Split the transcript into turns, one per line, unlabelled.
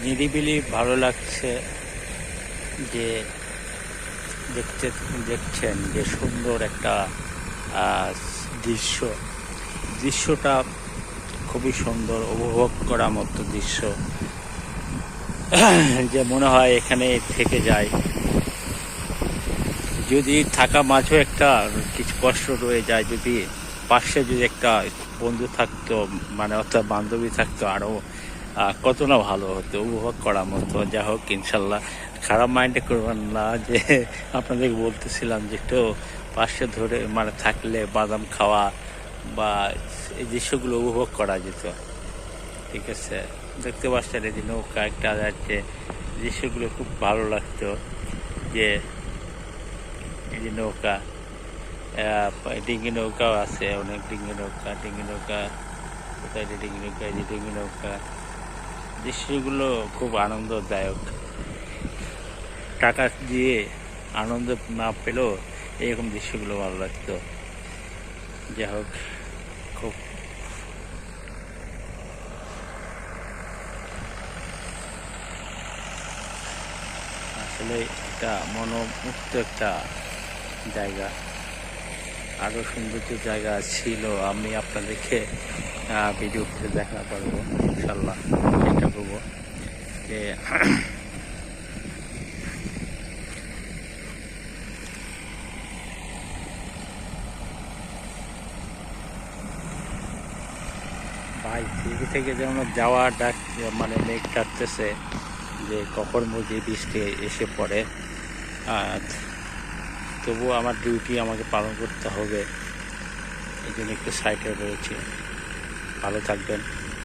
নিরিবিলি ভালো লাগছে যে দেখছেন যে সুন্দর একটা আহ, দৃশ্য। দৃশ্যটা খুবই সুন্দর, উপভোগ করার মতো দৃশ্য, যে মনে হয় এখানে থেকে যায়। যদি থাকা মাঝেও একটা কিছু কষ্ট রয়ে যায়, যদি পাশে যদি একটা বন্ধু থাকতো, মানে অর্থাৎ বান্ধবী থাকতো, আরও কত না ভালো হতো, উপভোগ করার মতো। যা হোক, ইনশাল্লাহ খারাপ মাইন্ডে করবেন না যে আপনাদেরকে বলতেছিলাম যে একটু পাশে ধরে মানে থাকলে বাদাম খাওয়া বা এই দৃশ্যগুলো উপভোগ করা যেত। ঠিক আছে, দেখতে পাচ্ছেন এই যে নৌকা একটা যাচ্ছে, দৃশ্যগুলো খুব ভালো লাগতো। যে এই যে নৌকা, ডিঙ্গি নৌকাও আছে, অনেক ডিঙ্গি নৌকা কোথায় যে ডিঙ্গি নৌকা, এই যে ডিঙ্গি নৌকা, দৃশ্যগুলো খুব আনন্দদায়ক। টাকা দিয়ে আনন্দ না পেলেও এরকম দৃশ্যগুলো ভালো লাগতো। যাই হোক, খুব আসলে একটা মনোমুক্ত একটা জায়গা। আরও সৌন্দর্য জায়গা ছিল, আমি আপনাদেরকে ভিডিও করে দেখাতে পারবো ইনশাল্লাহ, চেষ্টা করবো যে ভাই টিভি থেকে যেমন যাওয়া ডাক, মানে মেঘ ডাকতেছে যে কখন বুঝি বৃষ্টি এসে পড়ে। আর তবুও আমার ডিউটি আমাকে পালন করতে হবে, এই জন্য একটু সাইডে রয়েছে। ভালো থাকবেন।